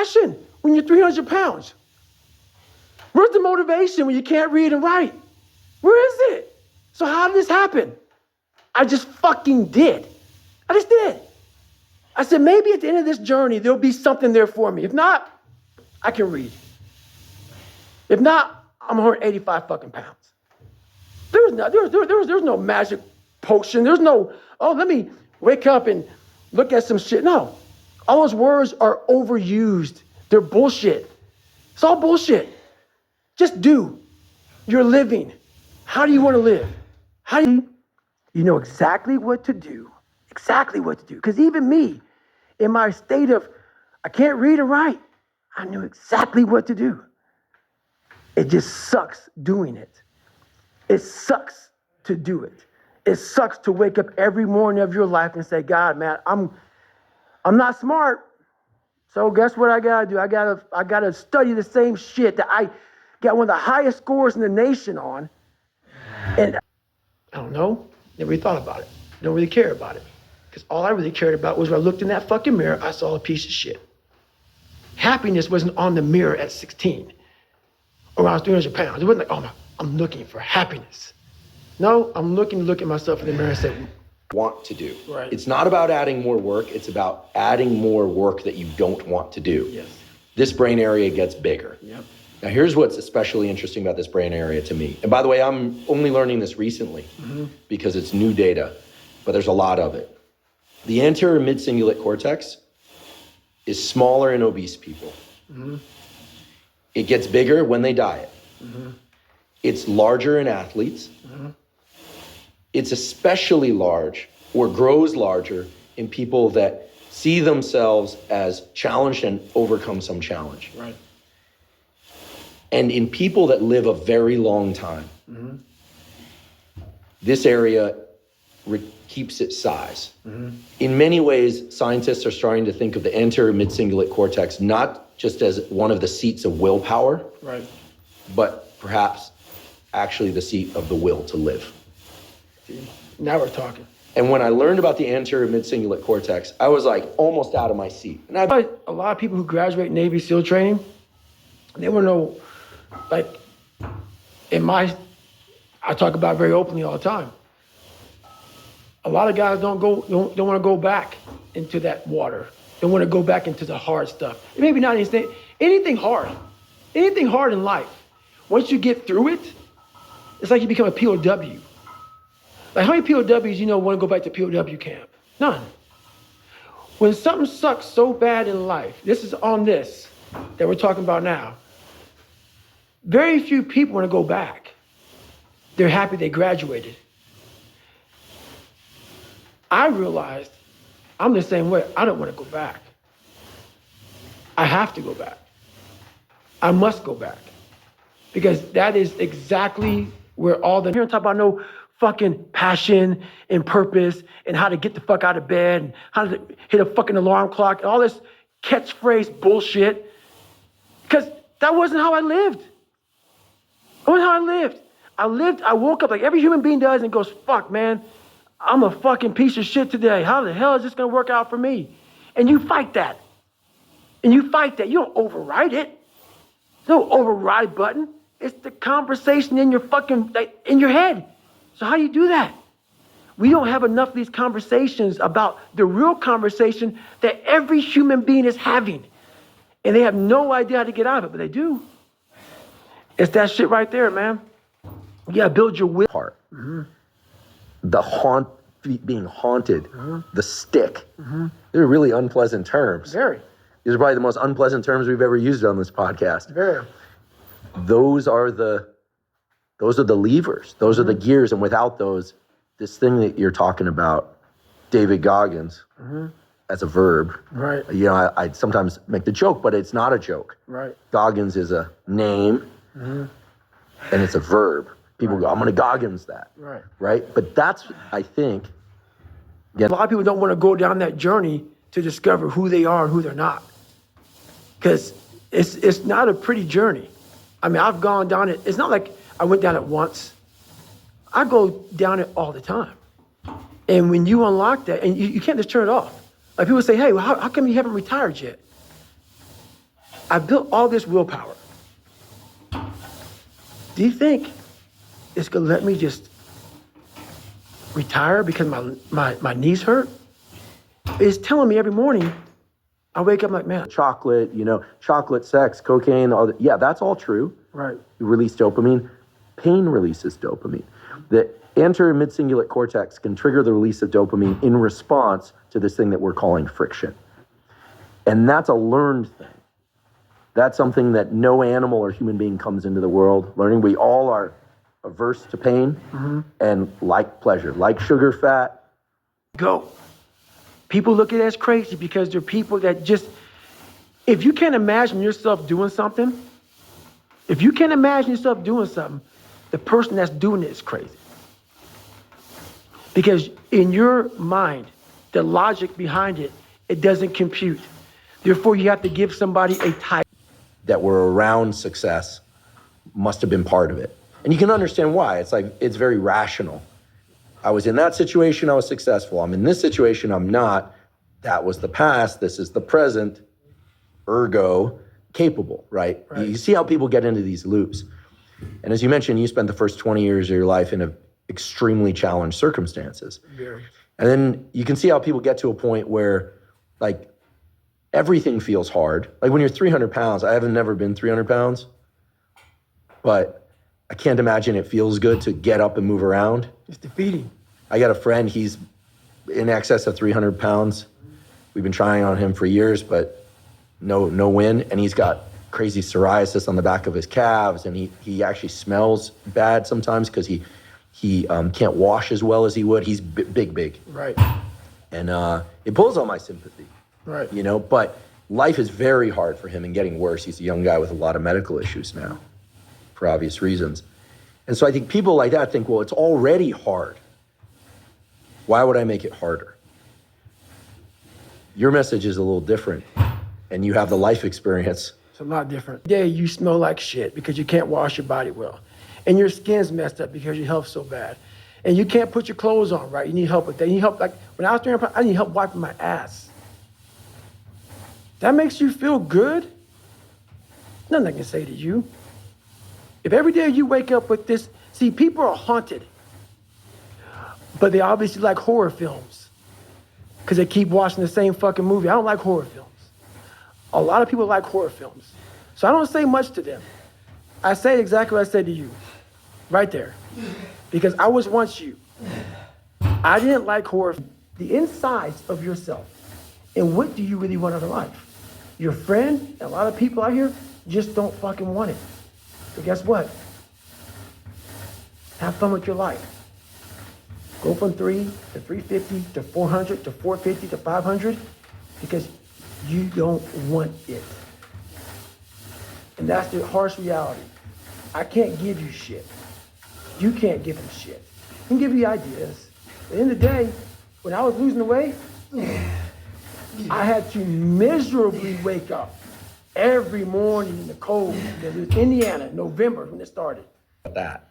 passion when you're 300 pounds? Where's the motivation when you can't read and write? Where is it? So how did this happen? I just fucking did. I just did. I said, maybe at the end of this journey, there'll be something there for me. If not, I can read. If not, I'm 185 fucking pounds. There's no magic potion. There's no, oh, let me wake up and look at some shit. No. All those words are overused. They're bullshit. It's all bullshit. Just do. You're living. How do you want to live? You know exactly what to do. Exactly what to do. Because even me, in my state of, I can't read and write, I knew exactly what to do. It just sucks doing it. It sucks to do it. It sucks to wake up every morning of your life and say, God, man, I'm not smart. So guess what I gotta do? I gotta study the same shit that I got one of the highest scores in the nation on. And I don't know. Never really thought about it. Don't really care about it. Because all I really cared about was when I looked in that fucking mirror, I saw a piece of shit. Happiness wasn't on the mirror at 16 or when I was 300 pounds. It wasn't like, oh, I'm looking for happiness. No, I'm looking to look at myself in the mirror and say, want to do. Right. It's not about adding more work. It's about adding more work that you don't want to do. Yes. This brain area gets bigger. Yep. Now, here's what's especially interesting about this brain area to me. And by the way, I'm only learning this recently because it's new data, but there's a lot of it. The anterior mid-cingulate cortex is smaller in obese people. It gets bigger when they diet. It's larger in athletes. It's especially large or grows larger in people that see themselves as challenged and overcome some challenge. Right. And in people that live a very long time, this area keeps its size. In many ways, scientists are starting to think of the anterior mid-cingulate cortex not just as one of the seats of willpower, Right. but perhaps actually the seat of the will to live. Now we're talking. And when I learned about the anterior mid-cingulate cortex, I was like almost out of my seat. And A lot of people who graduate Navy SEAL training, they want to know, like, I talk about it very openly all the time. A lot of guys don't want to go back into that water. They want to go back into the hard stuff. Maybe not anything hard. Anything hard in life. Once you get through it, it's like you become a POW. Like, how many POWs you know want to go back to POW camp? None. When something sucks so bad in life, this is on this that we're talking about now, very few people want to go back. They're happy they graduated. I realized I'm the same way. I don't want to go back. I have to go back. I must go back. Because that is exactly where all the, here on top about no fucking passion and purpose and how to get the fuck out of bed and how to hit a fucking alarm clock and all this catchphrase bullshit. Because that wasn't how I lived. That wasn't how I lived. I woke up like every human being does and goes, fuck, man, I'm a fucking piece of shit today. How the hell is this going to work out for me? And you fight that. You don't override it. There's no override button. It's the conversation in your fucking, in your head. So how do you do that? We don't have enough of these conversations about the real conversation that every human being is having. And they have no idea how to get out of it, but they do. It's that shit right there, man. You gotta build your will. Part. The being haunted, the stick. They're really unpleasant terms. Very. These are probably the most unpleasant terms we've ever used on this podcast. Very. Those are the levers. Those are the gears. And without those, this thing that you're talking about, David Goggins, as a verb. Right. You know, I sometimes make the joke, but it's not a joke. Right. Goggins is a name, and it's a verb. People go, I'm going to Goggins that. Right. Right? But that's, I think, a lot of people don't want to go down that journey to discover who they are and who they're not. Because it's not a pretty journey. I mean, I've gone down it. It's not like I went down it once. I go down it all the time. And when you unlock that, and you can't just turn it off. Like people say, hey, well, how come you haven't retired yet? I built all this willpower. Do you think it's gonna let me just retire because my knees hurt? It's telling me every morning, I wake up like, man. Chocolate, chocolate, sex, cocaine, all that. Yeah, that's all true. Right. You release dopamine. Pain releases dopamine. The anterior mid-cingulate cortex can trigger the release of dopamine in response to this thing that we're calling friction. And that's a learned thing. That's something that no animal or human being comes into the world learning. We all are averse to pain and like pleasure, like sugar, fat. Go. People look at it as crazy because they're people that just, if you can't imagine yourself doing something, the person that's doing it is crazy. Because in your mind, the logic behind it, it doesn't compute. Therefore, you have to give somebody a type. That were around success must have been part of it. And you can understand why. It's very rational. I was in that situation, I was successful. I'm in this situation, I'm not. That was the past, this is the present, ergo, capable, right? You see how people get into these loops. And as you mentioned, you spent the first 20 years of your life in extremely challenged circumstances. Very. And then you can see how people get to a point where, everything feels hard. Like when you're 300 pounds, I haven't never been 300 pounds, but I can't imagine it feels good to get up and move around. It's defeating. I got a friend, he's in excess of 300 pounds. We've been trying on him for years, but no win. And he's got crazy psoriasis on the back of his calves, and he actually smells bad sometimes because he can't wash as well as he would. He's big. Right. And it pulls on my sympathy. Right. But life is very hard for him and getting worse. He's a young guy with a lot of medical issues now, for obvious reasons. And so I think people like that think, well, it's already hard. Why would I make it harder? Your message is a little different, and you have the life experience. It's a lot different. Yeah, you smell like shit because you can't wash your body well. And your skin's messed up because your health's so bad. And you can't put your clothes on right. You need help with that. You need help, like when I was 300 pounds, I need help wiping my ass. That makes you feel good? Nothing I can say to you. If every day you wake up with this, see, people are haunted, but they obviously like horror films because they keep watching the same fucking movie. I don't like horror films. A lot of people like horror films. So I don't say much to them. I say exactly what I said to you, right there, because I was once you. I didn't like horror. The insides of yourself, and what do you really want out of life? Your friend, and a lot of people out here just don't fucking want it. So guess what? Have fun with your life. Go from 3 to 350 to 400 to 450 to 500 because you don't want it. And that's the harsh reality. I can't give you shit. You can't give them shit. I can give you ideas. At the end of the day, when I was losing the weight, I had to miserably wake up every morning in the cold. It was Indiana, November when it started. That.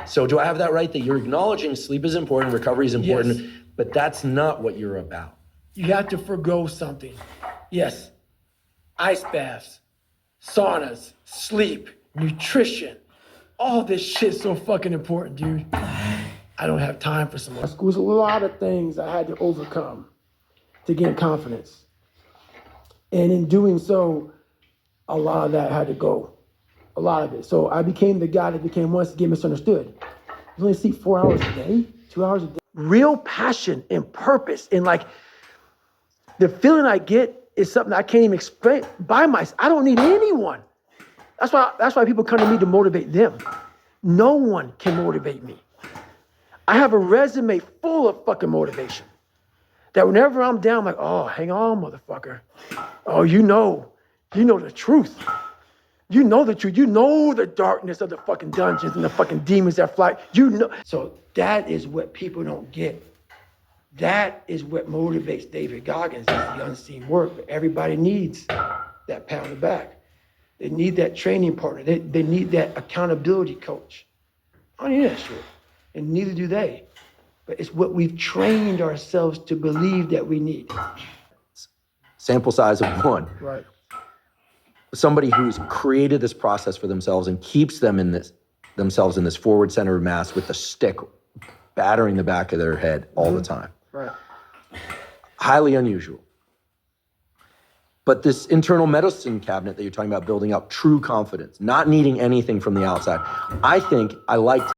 So do I have that right, that you're acknowledging sleep is important, recovery is important, Yes. But that's not what you're about? You have to forgo something. Yes, ice baths, saunas, sleep, nutrition. All this shit's so fucking important, dude. I don't have time for some more. School's a lot of things I had to overcome to gain confidence. And in doing so, a lot of that had to go. A lot of it. So I became the guy that became once again misunderstood. You only sleep 4 hours a day, 2 hours a day. Real passion and purpose and the feeling I get is something I can't even explain by myself. I don't need anyone. That's why people come to me to motivate them. No one can motivate me. I have a resume full of fucking motivation. That whenever I'm down, I'm like, oh, hang on, motherfucker. Oh, you know the truth. You know the truth. You know the darkness of the fucking dungeons and the fucking demons that fly. You know. So that is what people don't get. That is what motivates David Goggins, is the unseen work. But everybody needs that pat on the back. They need that training partner. They need that accountability coach. I don't need that shit. And neither do they. But it's what we've trained ourselves to believe that we need. Sample size of one. Right. somebody who's created this process for themselves and keeps themselves in this forward center of mass with the stick battering the back of their head all the time. Right. Highly unusual. But this internal medicine cabinet that you're talking about building up true confidence, not needing anything from the outside, I think I like